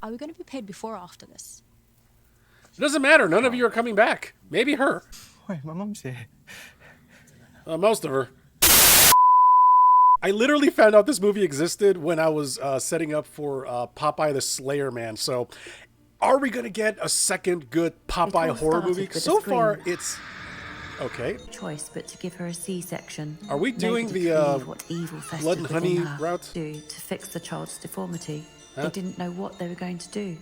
Are we going to be paid before or after this? It doesn't matter. None of you are coming back. Maybe her. Wait, my mum's here. Most of her. I literally found out this movie existed when I was setting up for Popeye the Slayer Man. So, are we going to get a second good Popeye horror movie? So far, it's... Okay. Choice but to give her a C-section. Are we doing the what evil blood and honey route? To fix the child's deformity. Huh? They didn't know what they were going to do.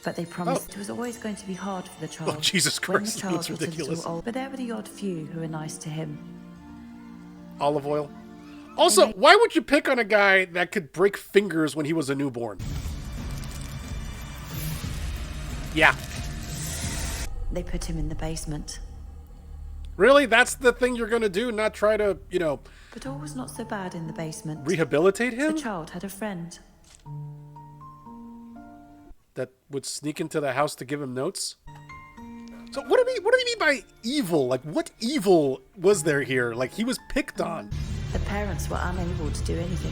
But they promised it was always going to be hard for the child. Oh, Jesus Christ, that's ridiculous. But there were the odd few who were nice to him. Olive oil. Also, why would you pick on a guy that could break fingers when he was a newborn? Yeah. They put him in the basement. Really? That's the thing you're going to do? Not try to, you know... But all was not so bad in the basement. Rehabilitate him? The child had a friend. That would sneak into the house to give him notes? So what do you mean by evil? Like, what evil was there here? Like, he was picked on. The parents were unable to do anything.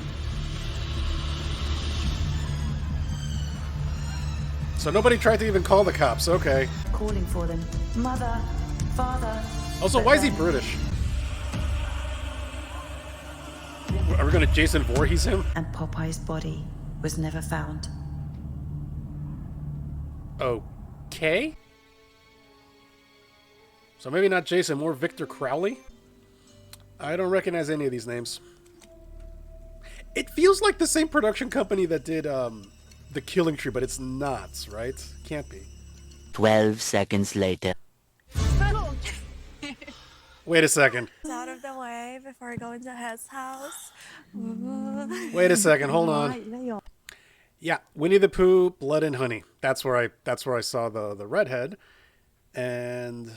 So nobody tried to even call the cops. Okay. Calling for them. Mother, father. Also, why is he British? Are we going to Jason Voorhees him? And Popeye's body was never found. Okay. So maybe not Jason, more Victor Crowley? I don't recognize any of these names. It feels like the same production company that did The Killing Tree, but it's not, right? Can't be. 12 seconds later. Wait a second. Out of the way before I go into his house. Wait a second, hold on. Yeah, Winnie the Pooh, Blood and Honey. That's where I saw the redhead. And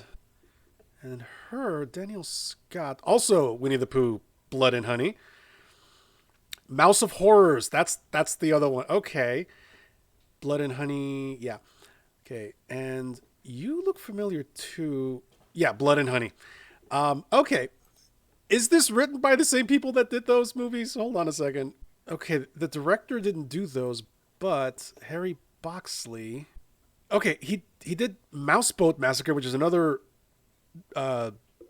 her, Daniel Scott, also Winnie the Pooh, Blood and Honey. Mouse of Horrors, that's the other one. Okay. Blood and Honey, yeah. Okay, and you look familiar too. Yeah, Blood and Honey. Okay. Is this written by the same people that did those movies? Hold on a second. Okay, the director didn't do those, but Harry Boxley... Okay, he did Mouseboat Massacre, which is another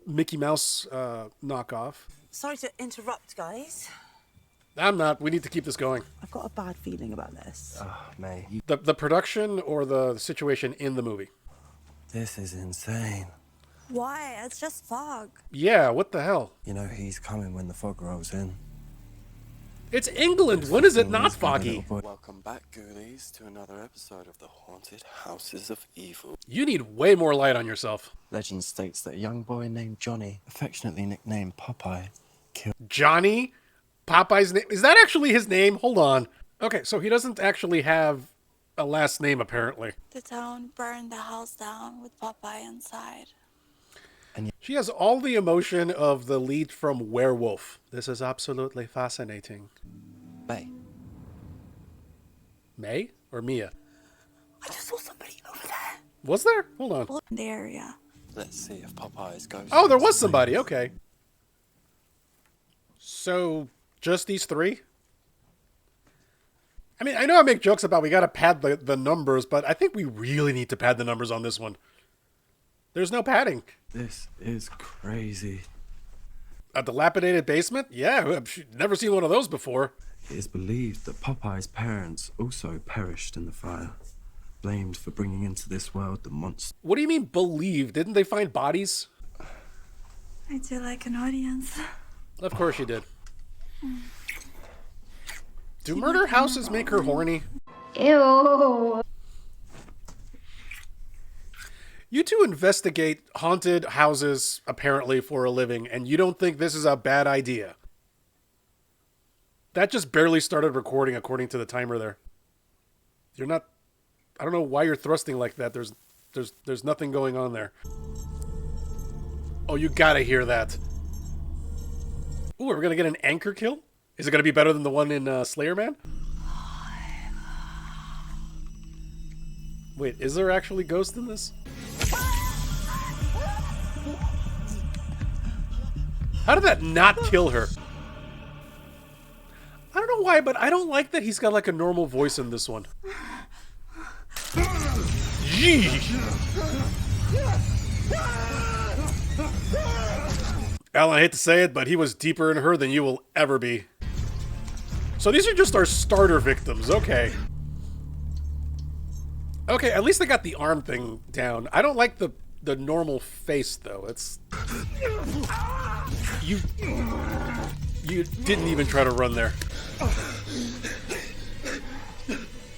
Mickey Mouse knockoff. Sorry to interrupt, guys. I'm not. We need to keep this going. I've got a bad feeling about this. Oh, May. The production or the situation in the movie? This is insane. Why? It's just fog. Yeah, what the hell? You know he's coming when the fog rolls in. It's England. When is it not foggy? Welcome back, Ghoulies, to another episode of the Haunted Houses of Evil. You need way more light on yourself. Legend states that a young boy named Johnny, affectionately nicknamed Popeye, killed... Johnny? Popeye's name? Is that actually his name? Hold on. Okay, so he doesn't actually have a last name, apparently. The town burned the house down with Popeye inside. She has all the emotion of the lead from Werewolf. This is absolutely fascinating. May. May? Or Mia? I just saw somebody over there. Was there? Hold on. In the area. Let's see if Popeye's ghost... Oh, there was somebody. Okay. So, just these three? I mean, I know I make jokes about we gotta pad the numbers, but I think we really need to pad the numbers on this one. There's no padding. This is crazy. A dilapidated basement? Yeah, I've never seen one of those before. It is believed that Popeye's parents also perished in the fire, blamed for bringing into this world the monster. What do you mean believed? Didn't they find bodies? I do like an audience. Of course you did. Do murder houses make her horny? Ew. You two investigate haunted houses, apparently, for a living, and you don't think this is a bad idea. That just barely started recording, according to the timer there. You're not... I don't know why you're thrusting like that. There's nothing going on there. Oh, you gotta hear that. Ooh, are we gonna get an anchor kill? Is it gonna be better than the one in Slayer Man? Wait, is there actually ghosts in this? How did that not kill her? I don't know why, but I don't like that he's got like a normal voice in this one. Yee. Alan, I hate to say it, but he was deeper in her than you will ever be. So these are just our starter victims. Okay. Okay, at least I got the arm thing down. I don't like the normal face, though. It's... You didn't even try to run there.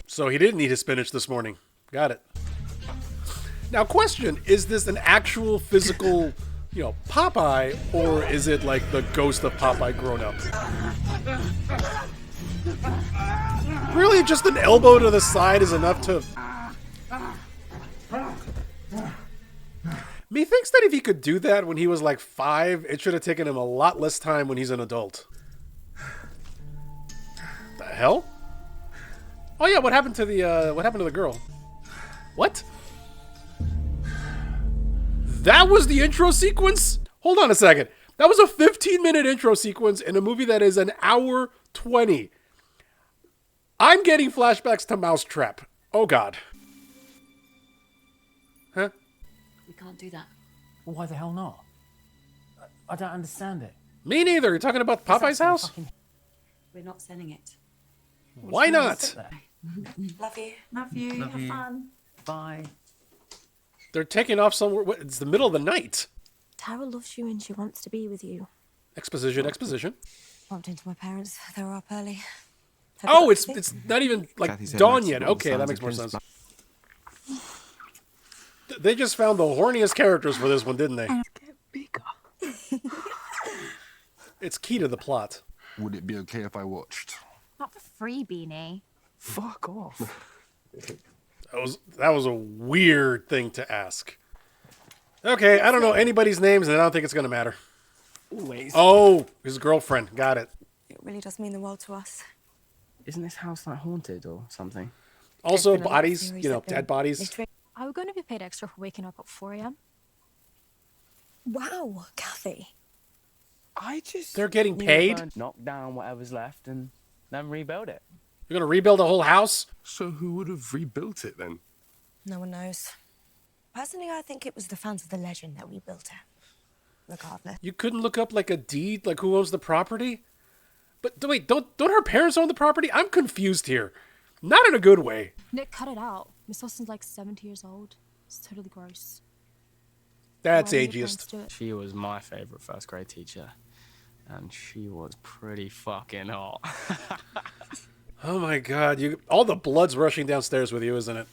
So he didn't eat his spinach this morning. Got it. Now, question, is this an actual physical, you know, Popeye, or is it like the ghost of Popeye grown up? Really, just an elbow to the side is enough to... Methinks that if he could do that when he was like 5, it should have taken him a lot less time when he's an adult. The hell? Oh yeah, what happened to the girl? What? That was the intro sequence? Hold on a second. That was a 15-minute intro sequence in a movie that is an hour 20. I'm getting flashbacks to Mousetrap. Oh god. Huh? We can't do that. Well, why the hell not? I don't understand it. Me neither. You're talking about Popeye's house? We're not selling it. Why not? Love you. Love you. Have fun. Bye. They're taking off somewhere. It's the middle of the night. Tara loves you and she wants to be with you. Exposition, exposition. Bumped into my parents. They were up early. Oh, it's not even like Kathy said dawn Max yet. got all Okay, that signs makes of more his sense. They just found the horniest characters for this one, didn't they? It's key to the plot. Would it be okay if I watched? Not for free, Beanie. Fuck off. That was a weird thing to ask. Okay, I don't know anybody's names, and I don't think it's gonna matter. Always. Oh, his girlfriend. Got it. It really does mean the world to us. Isn't this house like haunted or something? Also, There's been a lot of bodies. theories You know, that the dead bodies. mystery- Are we going to be paid extra for waking up at 4 a.m.? Wow, Kathy. I just... They're getting paid? Knock down whatever's left and then rebuild it. You're gonna rebuild a whole house? So who would have rebuilt it then? No one knows. Personally, I think it was the fans of the legend that rebuilt it. Regardless. You couldn't look up like a deed, like who owns the property? But wait, don't her parents own the property? I'm confused here. Not in a good way. Nick, cut it out. Miss Austin's like 70 years old. It's totally gross. That's Why did your ageist. parents do it? She was my favorite first grade teacher, and she was pretty fucking hot. Oh my god, all the blood's rushing downstairs with you, isn't it?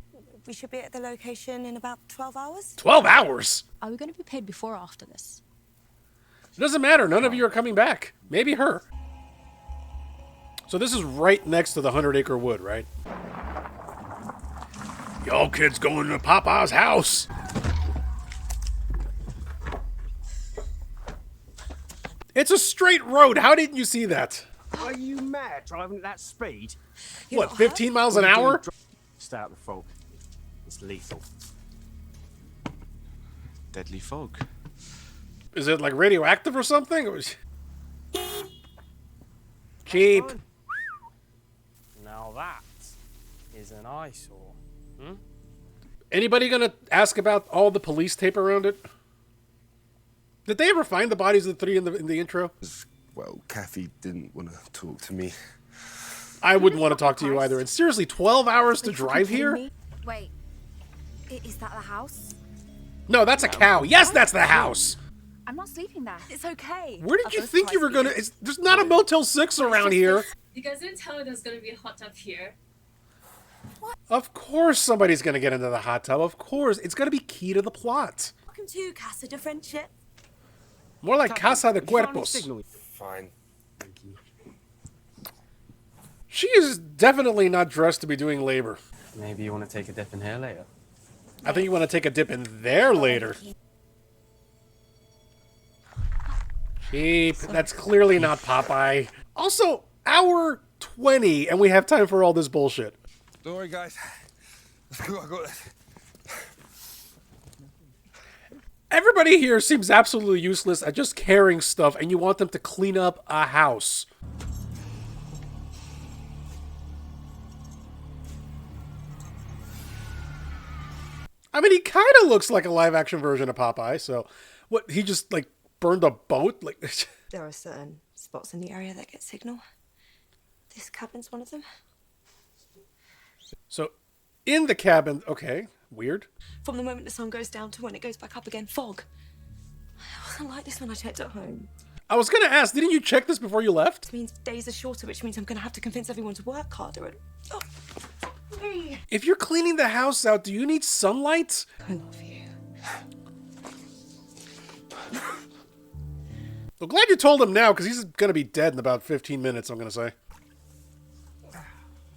We should be at the location in about 12 hours. 12 hours? Are we going to be paid before or after this? It doesn't matter. None of you are coming back. Maybe her. So this is right next to the 100-acre wood, right? Y'all kids going to Papa's house. It's a straight road. How didn't you see that? Are you mad driving at that speed? What, 15 miles an hour? Stay out the fog. It's lethal. Deadly fog. Is it like radioactive or something? Cheap. Now that is an eyesore. Anybody gonna ask about all the police tape around it? Did they ever find the bodies of the 3 in the intro? Well, Kathy didn't want to talk to me. I wouldn't want to talk to you either. And seriously, 12 hours to drive here? Wait, is that the house? No, that's a cow. Yes, that's the house. I'm not sleeping there. It's okay. Where did you think you were gonna... There's not a Motel 6 around here. You guys didn't tell me there's gonna be a hot tub here. Of course somebody's gonna get into the hot tub. Of course. It's gonna be key to the plot. Welcome to Casa de Friendship. More like Casa de Cuerpos. Fine. Thank you. She is definitely not dressed to be doing labor. Maybe you want to take a dip in here later. I think you want to take a dip in there later. Cheap. That's clearly not Popeye. Also, hour 20, and we have time for all this bullshit. Don't worry, guys. Let's go. I got this. Everybody here seems absolutely useless at just carrying stuff, and you want them to clean up a house. I mean, he kind of looks like a live-action version of Popeye. So, what? He just like burned a boat? Like, There are certain spots in the area that get signal. This cabin's one of them. so in the cabin. Okay, weird. From the moment the sun goes down to when it goes back up again, fog. It wasn't like this when I checked at home. I was gonna ask, didn't you check this before you left? This means days are shorter, which means I'm gonna have to convince everyone to work harder. And If you're cleaning the house out, do you need sunlight? I love you. I'm glad you told him now, because he's gonna be dead in about 15 minutes, I'm gonna say.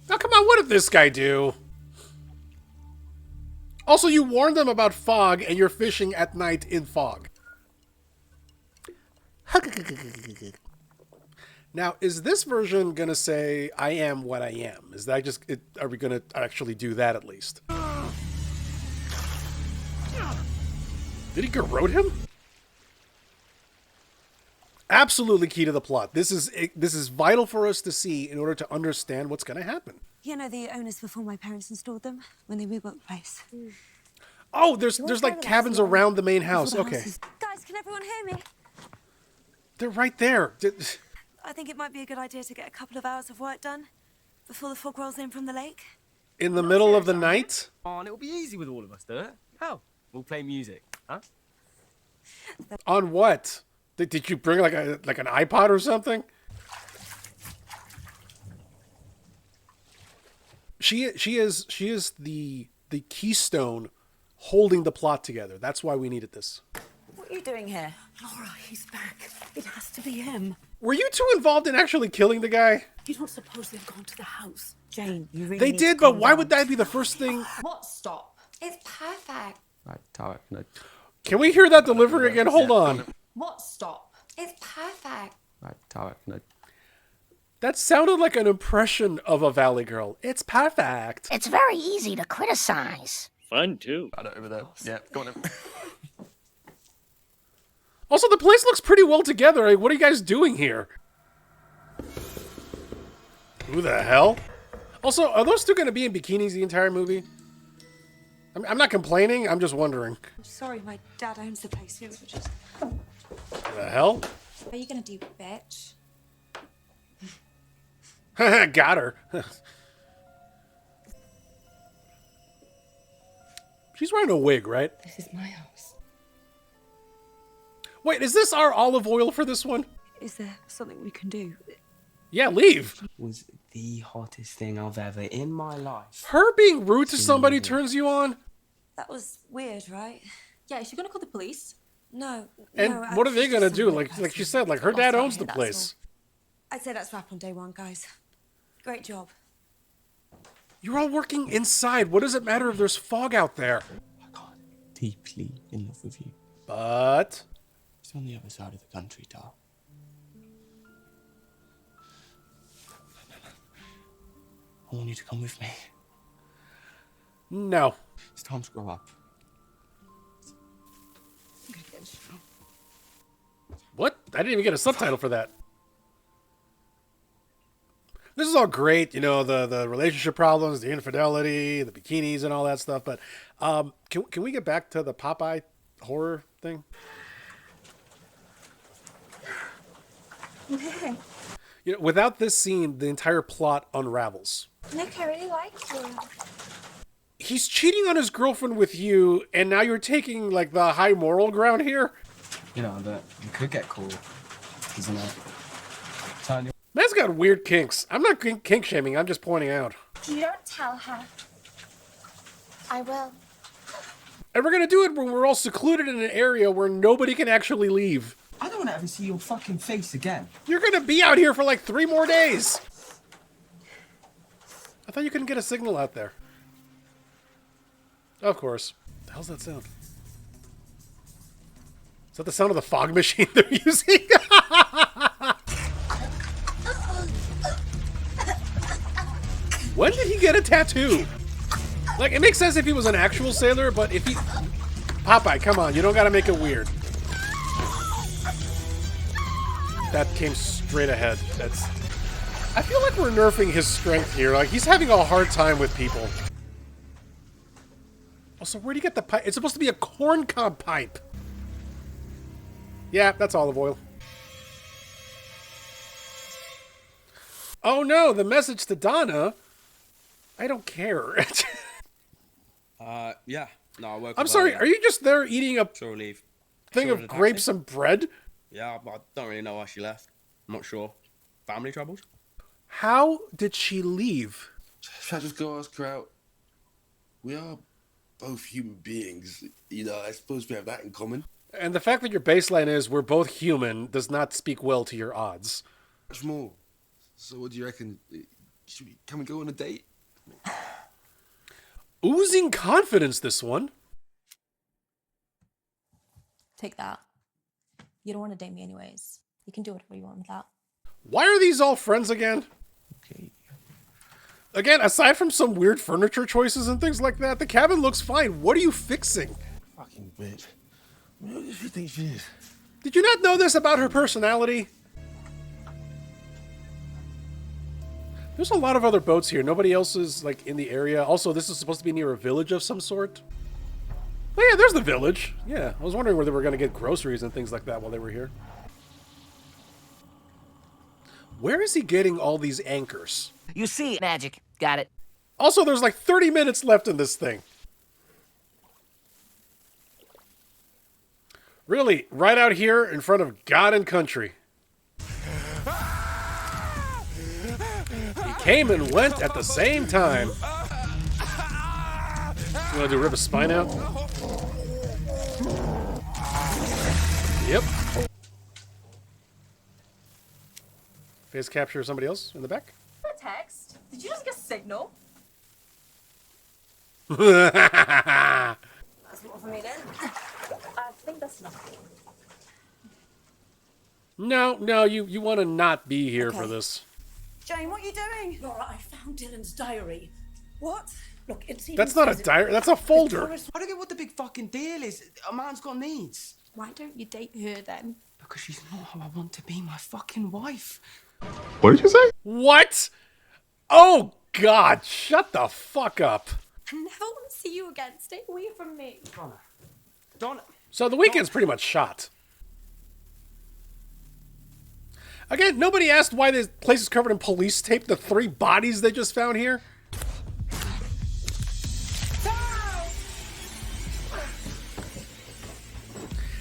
Now, come on, what did this guy do? Also, you warned them about fog, and you're fishing at night in fog. Now, is this version gonna say, I am what I am? Is that just, are we gonna actually do that at least? Did he garrote him? Absolutely key to the plot. This is vital for us to see in order to understand what's gonna happen. You know the owners before my parents installed them when they rebuilt the place. Oh, there's like cabins around the main house. Okay. Guys, can everyone hear me? They're right there. I think it might be a good idea to get a couple of hours of work done before the fog rolls in from the lake. In the middle of the night? Oh, and it'll be easy with all of us, do it? How? We'll play music, huh? On what? Did you bring like an iPod or something? She is the keystone holding the plot together. That's why we needed this. What are you doing here? Laura, he's back. It has to be him. Were you two involved in actually killing the guy? You don't suppose they've gone to the house? Jane, you really They need did, to calm but why down. would that be the first thing? What? Stop. It's perfect. Right, Tarek, no. Can we hear that delivery again? Hold on. What? Stop. It's perfect. Right, Tarek, no. That sounded like an impression of a Valley Girl. It's perfect. It's very easy to criticize. Fun, too. Got it over there. Yeah, go on in. Also, the place looks pretty well together. Like, what are you guys doing here? Who the hell? Also, are those two going to be in bikinis the entire movie? I'm not complaining. I'm just wondering. I'm sorry, my dad owns the place. Here, just... What the hell? What are you gonna do, bitch? Got her. She's wearing a wig, right? This is my house. Wait, is this our olive oil for this one? Is there something we can do? Yeah, leave. Was the hottest thing I've ever in my life. Her being rude to somebody turns you on? That was weird, right? Yeah, is she gonna call the police? No. And no, what are they she's gonna just do? some Like weird she person. said, like her dad owns the That's place. all. I'd say that's wrap on day one, guys. Great job. You're all working inside. What does it matter if there's fog out there? Deeply in love with you. But It's on the other side of the country, Dar. I want you to come with me. No. It's time to grow up. What? I didn't even get a subtitle for that. This is all great, you know, the relationship problems, the infidelity, the bikinis and all that stuff, but can we get back to the Popeye horror thing? You know, without this scene, the entire plot unravels. Nick, I really like you. He's cheating on his girlfriend with you, and now you're taking, like, the high moral ground here? You know, that you could get caught, isn't it? Turn your... Man's got weird kinks. I'm not kink shaming, I'm just pointing out. You don't tell her. I will. And we're gonna do it when we're all secluded in an area where nobody can actually leave. I don't want to ever see your fucking face again. You're gonna be out here for like 3 more days. I thought you couldn't get a signal out there. Of course. What the hell's that sound? Is that the sound of the fog machine they're using? When did he get a tattoo? Like, it makes sense if he was an actual sailor, but if he... Popeye, come on, you don't gotta make it weird. That came straight ahead. That's... I feel like we're nerfing his strength here. Like, he's having a hard time with people. Also, where'd you get the pipe? It's supposed to be a corn cob pipe. Yeah, that's olive oil. Oh no, the message to Donna. I don't care. Yeah. No, I work. I'm sorry, are you just there eating a Sure, leave. thing Sure, of the grapes taxi? and bread? Yeah, but I don't really know why she left. I'm not sure. Family troubles? How did she leave? Should I just go ask her out? We are both human beings. You know, I suppose we have that in common. And the fact that your baseline is we're both human does not speak well to your odds. Much more. So what do you reckon? Can we go on a date? Oozing confidence, this one. Take that. You don't want to date me anyways. You can do whatever you want with that. Why are these all friends again? Okay. Again, aside from some weird furniture choices and things like that, the cabin looks fine. What are you fixing? Fucking bitch. What does she think she is? Did you not know this about her personality? There's a lot of other boats here. Nobody else is, like, in the area. Also, this is supposed to be near a village of some sort. Oh, yeah, there's the village. Yeah, I was wondering where they were going to get groceries and things like that while they were here. Where is he getting all these anchors? You see, magic. Got it. Also, there's like 30 minutes left in this thing. Really, right out here in front of God and country. He came and went at the same time. You want to do rip a spine out? Yep. Face capture somebody else in the back? A text? Did you just get a signal? That's Not for me then. I think that's enough. No, you want to not be here for this. Jane, what are you doing? Laura, I found Dylan's diary. What? Look, it's even That's not a says it- diary, that's a folder. I don't get what the big fucking deal is. A man's got needs. Why don't you date her then? Because she's not how I want to be my fucking wife. What did you say? What? Oh, God, shut the fuck up. I never want to see you again. Stay away from me. Donna. So the weekend's pretty much shot. Again, nobody asked why this place is covered in police tape, the 3 bodies they just found here.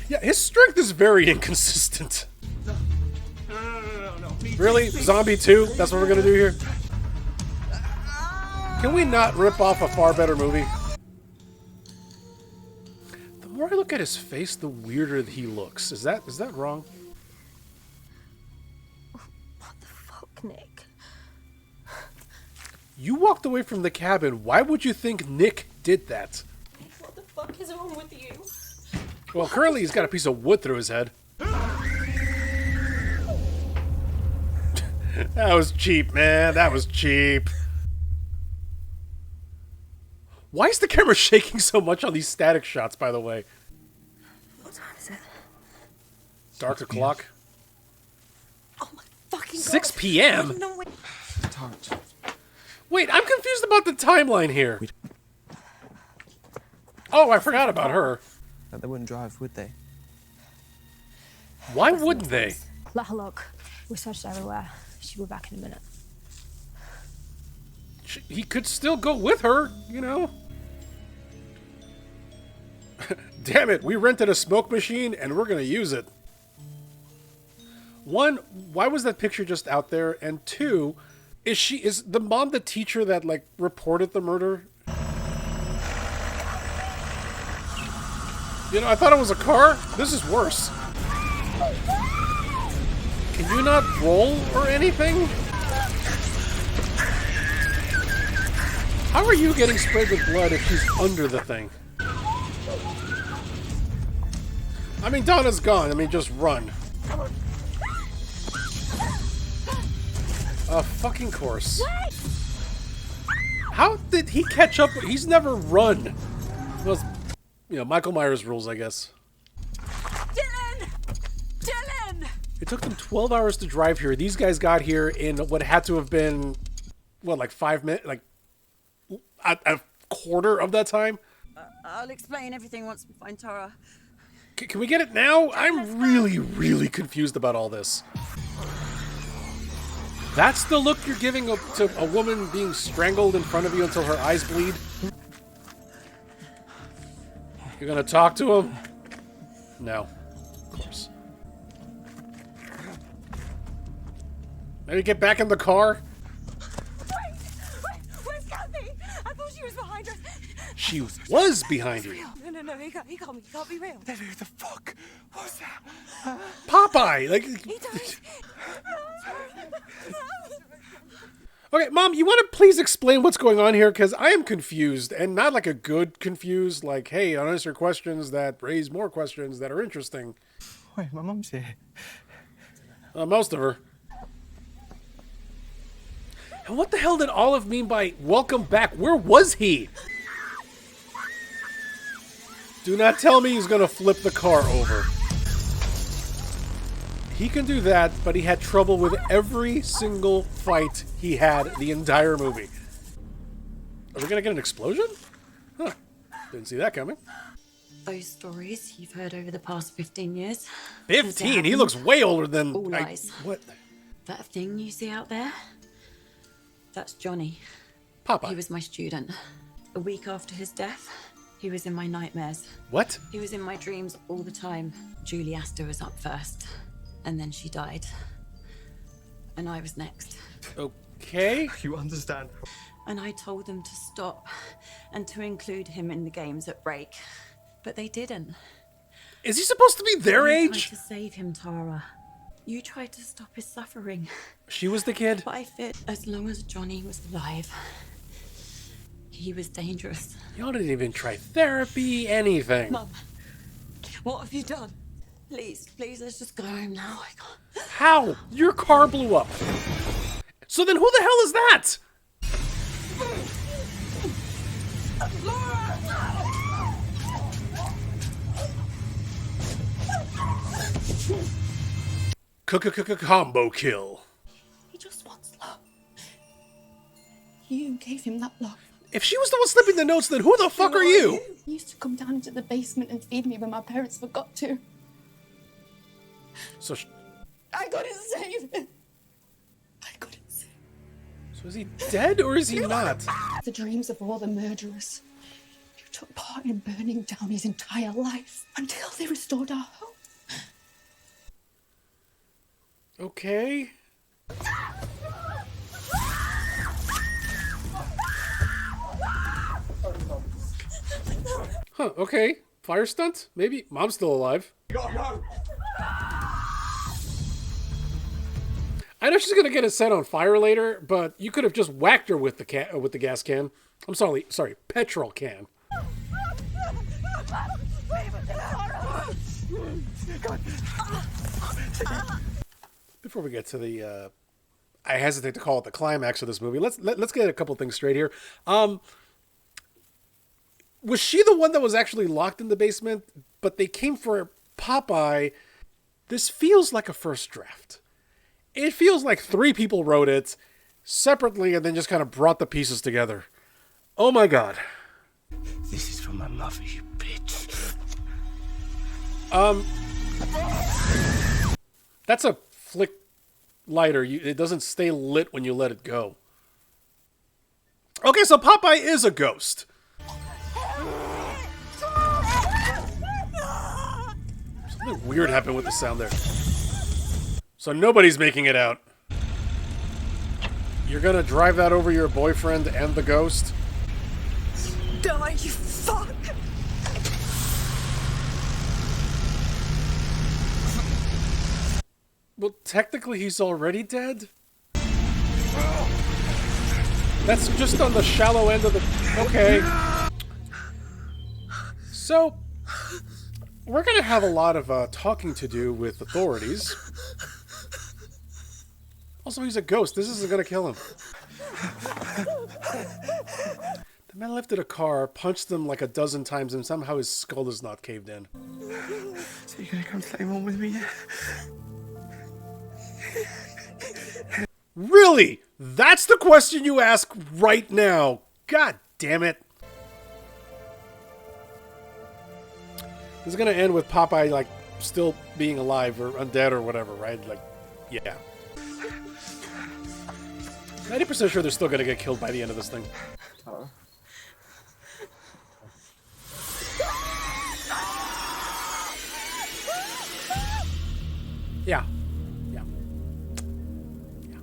Yeah, his strength is very inconsistent. Really? Zombie 2? That's what we're gonna do here? Can we not rip off a far better movie? The more I look at his face, the weirder he looks. Is that wrong? What the fuck, Nick? You walked away from the cabin. Why would you think Nick did that? What the fuck is wrong with you? Well, currently he's got a piece of wood through his head. That was cheap, man. That was cheap. Why is the camera shaking so much on these static shots, by the way? What time is it? Dark o'clock. Oh my fucking 6 God. p.m.? No, wait. Wait, I'm confused about the timeline here. Oh, I forgot about her. They wouldn't drive, would they? Why wouldn't they? Let her look. We searched everywhere. She'll be back in a minute. He could still go with her, you know? Damn it, we rented a smoke machine and we're gonna use it. 1, why was that picture just out there? And 2, is the mom the teacher that, like, reported the murder? You know, I thought it was a car. This is worse. Can you not roll or anything? How are you getting sprayed with blood if she's under the thing? I mean, Donna's gone. I mean, just run. A fucking course. How did he catch up? He's never run. Well, you know, Michael Myers rules, I guess. Dylan! Dylan! It took them 12 hours to drive here. These guys got here in what had to have been, what, like 5 minutes? Like, a quarter of that time? I'll explain everything once we find Tara. Can we get it now? I'm really, really confused about all this. That's the look you're giving to a woman being strangled in front of you until her eyes bleed? You're gonna talk to him? No. Of course. Maybe get back in the car? Wait, where's Kathy? I thought she was behind us. She was behind you. No, he can't be real. Then who the fuck was that? Popeye! Like... He died. Okay, Mom, you want to please explain what's going on here? Because I am confused, and not like a good confused, like, hey, unanswered questions that raise more questions that are interesting. Wait, my mum's here. Most of her. And what the hell did Olive mean by welcome back? Where was he? Do not tell me he's going to flip the car over. He can do that, but he had trouble with every single fight he had the entire movie. Are we going to get an explosion? Huh. Didn't see that coming. Those stories you've heard over the past 15 years. 15? He looks way older than... All lies. What? That thing you see out there? That's Johnny. Papa. He was my student. A week after his death, he was in my nightmares. What? He was in my dreams all the time. Julie Astor was up first. And then she died. And I was next. Okay. You understand? And I told them to stop and to include him in the games at break. But they didn't. Is he supposed to be their You age? tried to save him, Tara. You tried to stop his suffering. She was the kid? But I feared as long as Johnny was alive, he was dangerous. Y'all didn't even try therapy, anything. Mum, what have you done? Please, let's just go home now. I can't. How? Your car blew up. So then who the hell is that? Combo kill. He just wants love. You gave him that love. If she was the one slipping the notes, then who the fuck are you? He used to come down into the basement and feed me when my parents forgot to. So, I couldn't save him. I couldn't save him. So is he dead or is he not? The dreams of all the murderers. You took part in burning down his entire life until they restored our home. Okay. Huh, okay. Fire stunt? Maybe. Mom's still alive. I know she's gonna get it set on fire later, but you could have just whacked her with the gas can. I'm sorry, petrol can. Before we get to the, I hesitate to call it the climax of this movie. Let's get a couple things straight here. Was she the one that was actually locked in the basement, but they came for Popeye? This feels like a first draft. It feels like 3 people wrote it separately and then just kind of brought the pieces together. Oh my god. This is from my mother, you bitch. That's a flick lighter. It doesn't stay lit when you let it go. Okay, so Popeye is a ghost. Something weird happened with the sound there. So nobody's making it out. You're gonna drive that over your boyfriend and the ghost? Die, you fuck! Well, technically he's already dead? That's just on the shallow end of the... Okay. So, we're gonna have a lot of talking to do with authorities. Also, he's a ghost. This isn't gonna kill him. The man lifted a car, punched him like a dozen times, and somehow his skull is not caved in. So you're gonna come play one with me? Really? That's the question you ask right now. God damn it. This is gonna end with Popeye like still being alive or undead or whatever, right? Like, yeah. 90% sure they're still gonna get killed by the end of this thing. Yeah. Yeah. Yeah.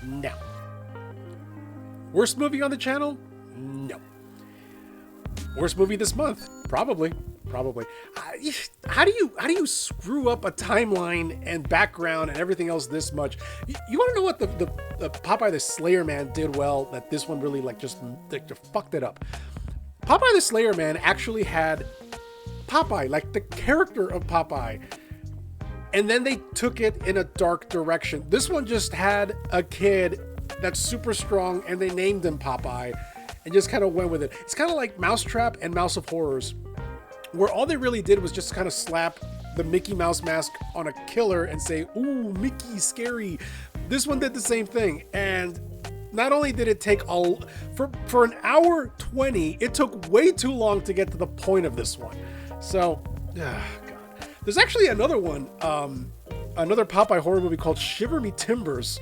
No. Worst movie on the channel? No. Worst movie this month? Probably. How do you screw up a timeline and background and everything else this much? You want to know what the Popeye the Slayer Man did well that this one really like just fucked it up? Popeye the Slayer Man actually had Popeye, like the character of Popeye, and then they took it in a dark direction. This one just had a kid that's super strong and they named him Popeye and just kind of went with it. It's kind of like Mousetrap and Mouse of Horrors, where all they really did was just kind of slap the Mickey Mouse mask on a killer and say, ooh, Mickey, scary. This one did the same thing. And not only did it take for an hour 20, it took way too long to get to the point of this one. So, God. There's actually another one, another Popeye horror movie called Shiver Me Timbers,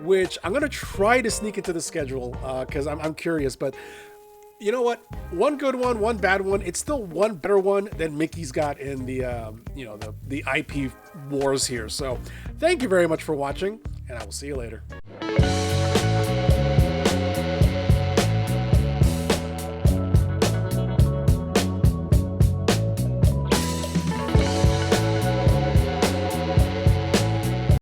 which I'm going to try to sneak into the schedule because I'm curious. But you know what? One good one, one bad one. It's still one better one than Mickey's got in the, the IP wars here. So thank you very much for watching, and I will see you later.